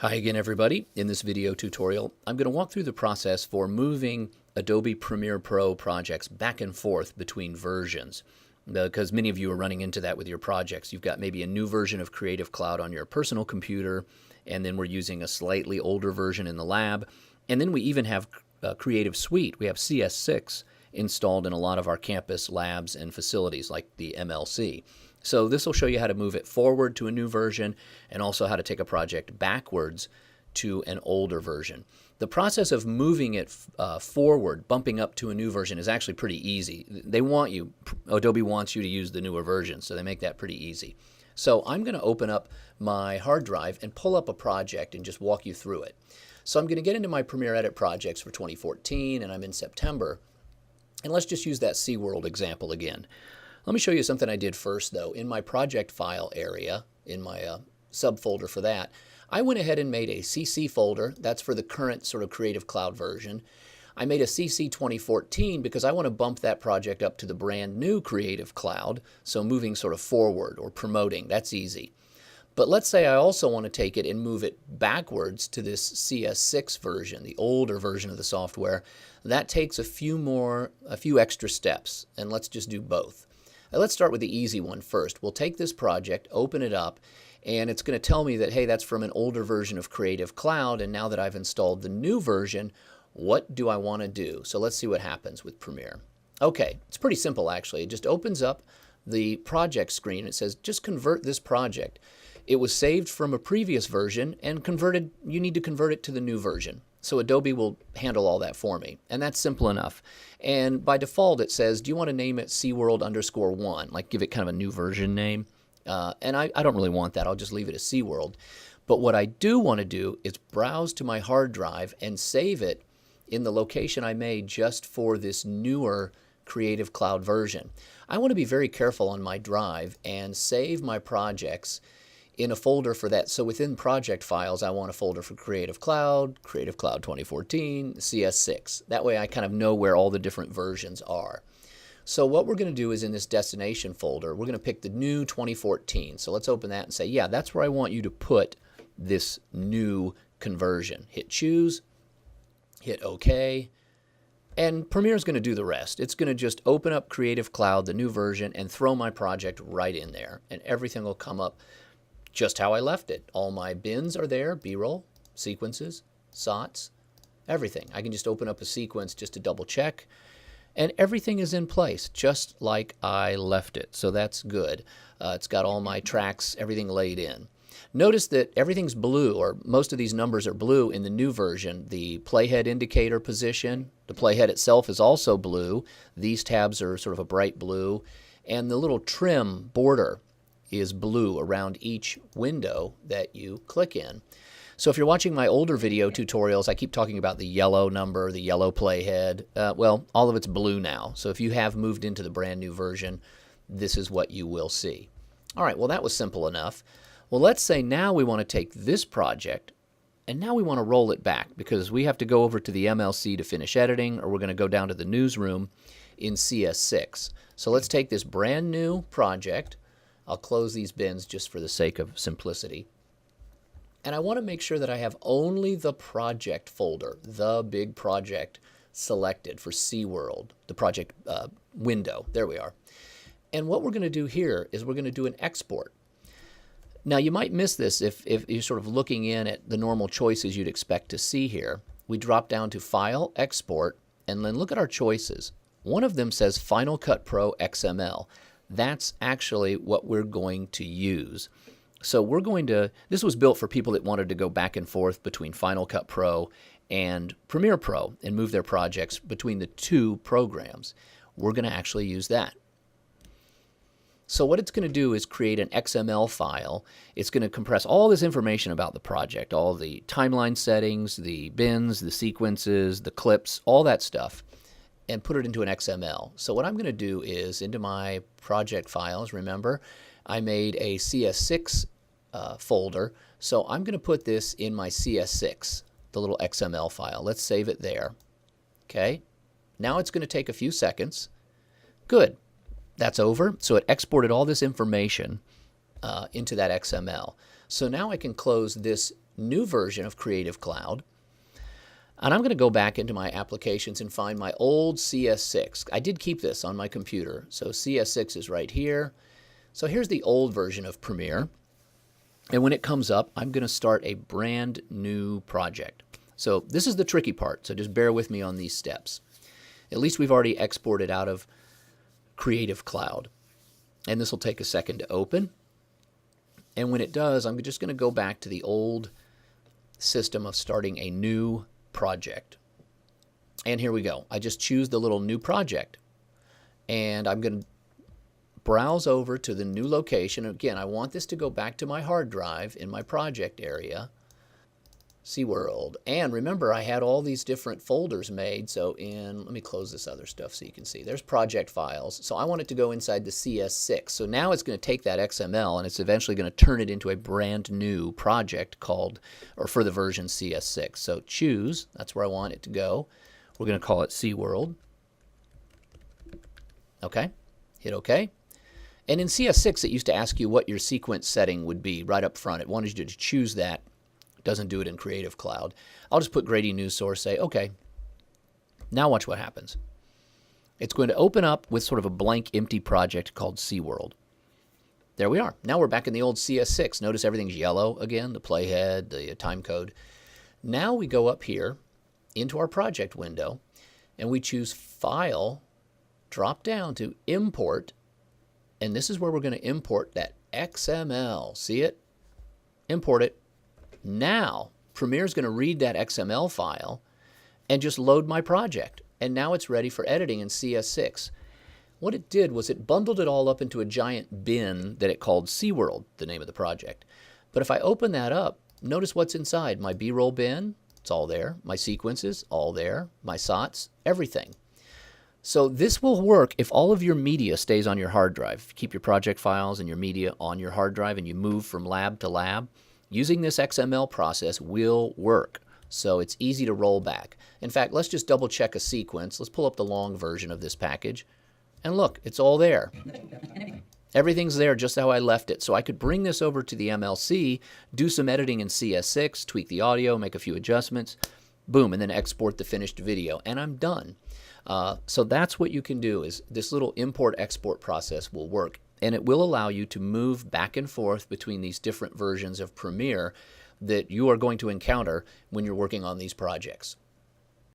Hi again, everybody. In this video tutorial, I'm going to walk through the process for moving Adobe Premiere Pro projects back and forth between versions, because many of you are running into that with your projects. You've got maybe a new version of Creative Cloud on your personal computer, and then we're using a slightly older version in the lab, and then we even have Creative Suite. We have CS6 installed in a lot of our campus labs and facilities like the MLC. So this will show you how to move it forward to a new version and also how to take a project backwards to an older version. The process of moving it forward, bumping up to a new version, is actually pretty easy. Adobe wants you to use the newer version, so they make that pretty easy. So I'm going to open up my hard drive and pull up a project and just walk you through it. So I'm going to get into my Premiere Edit projects for 2014, and I'm in September. And let's just use that SeaWorld example again. Let me show you something I did first, though. In my project file area, in my subfolder for that, I went ahead and made a CC folder. That's for the current sort of Creative Cloud version. I made a CC 2014 because I want to bump that project up to the brand new Creative Cloud, so moving sort of forward or promoting, that's easy. But let's say I also want to take it and move it backwards to this CS6 version, the older version of the software. That takes a few extra steps, and let's just do both. Let's start with the easy one first. We'll take this project, open it up, and it's going to tell me that, hey, that's from an older version of Creative Cloud, and now that I've installed the new version, what do I want to do? So let's see what happens with Premiere. Okay, it's pretty simple actually. It just opens up the project screen. It says, just convert this project. It was saved from a previous version and you need to convert it to the new version. So Adobe will handle all that for me, and that's simple enough. And by default, it says, do you want to name it SeaWorld_1, like give it kind of a new version name? And I don't really want that. I'll just leave it as SeaWorld. But what I do want to do is browse to my hard drive and save it in the location I made just for this newer Creative Cloud version. I want to be very careful on my drive and save my projects in a folder for that. So within project files, I want a folder for Creative Cloud 2014, CS6. That way I kind of know where all the different versions are. So what we're going to do is in this destination folder, we're going to pick the new 2014. So let's open that and say, yeah, that's where I want you to put this new conversion. Hit choose, hit OK, and Premiere is going to do the rest. It's going to just open up Creative Cloud, the new version, and throw my project right in there, and everything will come up just how I left it. All my bins are there, B-roll, sequences, SOTs, everything. I can just open up a sequence just to double check, and everything is in place just like I left it. So that's good. It's got all my tracks, everything laid in. Notice that everything's blue, or most of these numbers are blue in the new version. The playhead indicator position, the playhead itself is also blue. These tabs are sort of a bright blue, and the little trim border is blue around each window that you click in. So if you're watching my older video tutorials, I keep talking about the yellow number, the yellow playhead. Well, all of it's blue now. So if you have moved into the brand new version, this is what you will see. All right, well, that was simple enough. Well, let's say now we want to take this project and now we want to roll it back because we have to go over to the MLC to finish editing, or we're going to go down to the newsroom in CS6. So let's take this brand new project. I'll close these bins just for the sake of simplicity. And I want to make sure that I have only the project folder, the big project selected for SeaWorld, the project window. There we are. And what we're going to do here is we're going to do an export. Now you might miss this if you're sort of looking in at the normal choices you'd expect to see here. We drop down to File, Export, and then look at our choices. One of them says Final Cut Pro XML. That's actually what we're going to use. So this was built for people that wanted to go back and forth between Final Cut Pro and Premiere Pro and move their projects between the two programs. We're going to actually use that. So what it's going to do is create an XML file. It's going to compress all this information about the project, all the timeline settings, the bins, the sequences, the clips, all that stuff, and put it into an XML. So what I'm going to do is into my project files, remember, I made a CS6 folder. So I'm going to put this in my CS6, the little XML file. Let's save it there. Okay. Now it's going to take a few seconds. Good. That's over. So it exported all this information into that XML. So now I can close this new version of Creative Cloud. And I'm going to go back into my applications and find my old CS6. I did keep this on my computer. So CS6 is right here. So here's the old version of Premiere. And when it comes up, I'm going to start a brand new project. So this is the tricky part. So just bear with me on these steps. At least we've already exported out of Creative Cloud. And this will take a second to open. And when it does, I'm just going to go back to the old system of starting a new project. And here we go. I just choose the little new project. And I'm going to browse over to the new location. Again, I want this to go back to my hard drive in my project area, SeaWorld. And remember, I had all these different folders made. So let me close this other stuff so you can see. There's project files. So I want it to go inside the CS6. So now it's going to take that XML and it's eventually going to turn it into a brand new project called, or for the version CS6. So choose, that's where I want it to go. We're going to call it SeaWorld. Okay, hit OK. And in CS6, it used to ask you what your sequence setting would be right up front. It wanted you to choose that. It doesn't do it in Creative Cloud. I'll just put Grady News Source, say, OK. Now watch what happens. It's going to open up with sort of a blank, empty project called SeaWorld. There we are. Now we're back in the old CS6. Notice everything's yellow again, the playhead, the time code. Now we go up here into our project window, and we choose File, drop down to Import. And this is where we're going to import that XML. See it? Import it. Now, Premiere is going to read that XML file and just load my project. And now it's ready for editing in CS6. What it did was it bundled it all up into a giant bin that it called SeaWorld, the name of the project. But if I open that up, notice what's inside. My B-roll bin, it's all there. My sequences, all there. My SOTs, everything. So this will work if all of your media stays on your hard drive. If you keep your project files and your media on your hard drive and you move from lab to lab, using this XML process will work. So it's easy to roll back. In fact, let's just double check a sequence. Let's pull up the long version of this package. And look, it's all there. Everything's there just how I left it. So I could bring this over to the MLC, do some editing in CS6, tweak the audio, make a few adjustments, boom, and then export the finished video. And I'm done. So that's what you can do, is this little import-export process will work, and it will allow you to move back and forth between these different versions of Premiere that you are going to encounter when you're working on these projects.